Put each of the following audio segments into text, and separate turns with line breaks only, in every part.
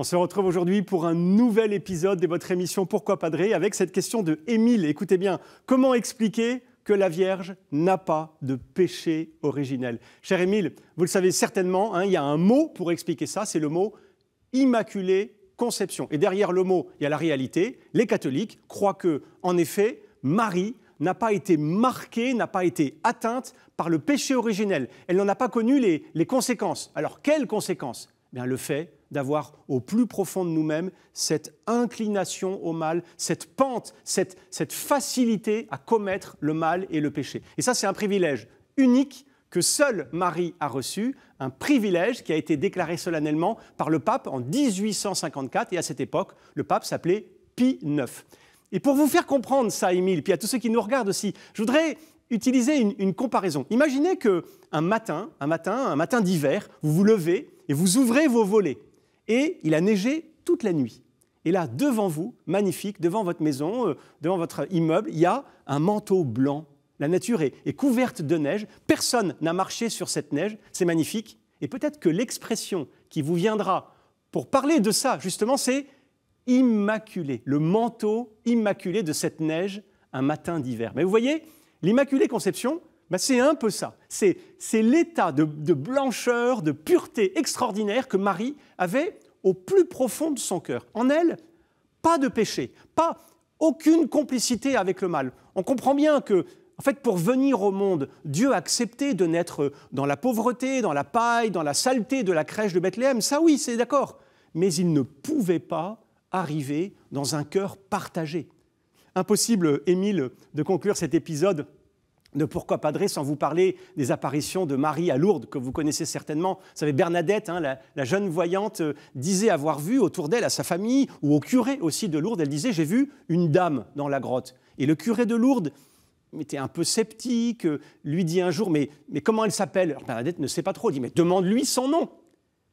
On se retrouve aujourd'hui pour un nouvel épisode de votre émission Pourquoi Padré avec cette question de Émile. Écoutez bien, comment expliquer que la Vierge n'a pas de péché originel? Cher Émile, vous le savez certainement, il y a un mot pour expliquer ça, c'est le mot Immaculée Conception. Et derrière le mot, il y a la réalité. Les catholiques croient que, en effet, Marie n'a pas été marquée, n'a pas été atteinte par le péché originel. Elle n'en a pas connu les conséquences. Alors, quelles conséquences? Bien, le fait d'avoir au plus profond de nous-mêmes cette inclination au mal, cette pente, cette facilité à commettre le mal et le péché. Et ça, c'est un privilège unique que seule Marie a reçu, un privilège qui a été déclaré solennellement par le pape en 1854. Et à cette époque, le pape s'appelait Pie IX. Et pour vous faire comprendre ça, Émile, puis à tous ceux qui nous regardent aussi, je voudrais utiliser une comparaison. Imaginez qu'un matin d'hiver, vous vous levez et vous ouvrez vos volets. Et il a neigé toute la nuit. Et là, devant vous, magnifique, devant votre maison, devant votre immeuble, il y a un manteau blanc. La nature est couverte de neige. Personne n'a marché sur cette neige. C'est magnifique. Et peut-être que l'expression qui vous viendra pour parler de ça, justement, c'est immaculé. Le manteau immaculé de cette neige un matin d'hiver. Mais vous voyez, l'Immaculée Conception, c'est un peu ça. C'est l'état de blancheur, de pureté extraordinaire que Marie avait au plus profond de son cœur. En elle, pas de péché, aucune complicité avec le mal. On comprend bien que, en fait, pour venir au monde, Dieu a accepté de naître dans la pauvreté, dans la paille, dans la saleté de la crèche de Bethléem. Ça, oui, c'est d'accord. Mais il ne pouvait pas arriver dans un cœur partagé. Impossible, Émile, de conclure cet épisode de Pourquoi Padré sans vous parler des apparitions de Marie à Lourdes, que vous connaissez certainement. Vous savez, Bernadette, la jeune voyante, disait avoir vu autour d'elle, à sa famille, ou au curé aussi de Lourdes, elle disait « j'ai vu une dame dans la grotte ». Et le curé de Lourdes était un peu sceptique, lui dit un jour « mais comment elle s'appelle ?» Alors Bernadette ne sait pas trop, dit « mais demande-lui son nom ».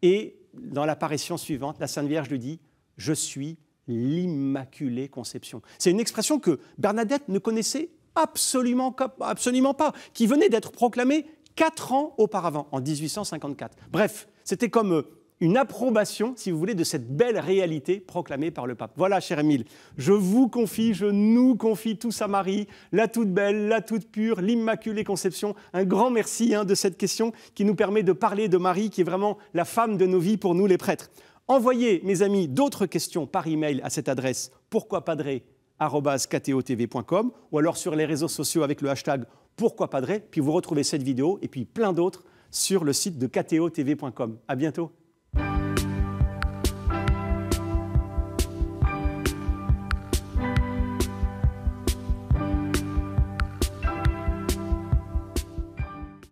Et dans l'apparition suivante, la Sainte Vierge lui dit « je suis l'Immaculée Conception ». C'est une expression que Bernadette ne connaissait absolument pas, qui venait d'être proclamée 4 ans auparavant, en 1854. Bref, c'était comme une approbation, si vous voulez, de cette belle réalité proclamée par le pape. Voilà, cher Émile, je nous confie tous à Marie, la toute belle, la toute pure, l'Immaculée Conception. Un grand merci de cette question qui nous permet de parler de Marie, qui est vraiment la femme de nos vies pour nous les prêtres. Envoyez, mes amis, d'autres questions par email à cette adresse pourquoipadré@ktotv.com ou alors sur les réseaux sociaux avec le hashtag pourquoipadré, puis vous retrouvez cette vidéo et puis plein d'autres sur le site de ktotv.com. À bientôt.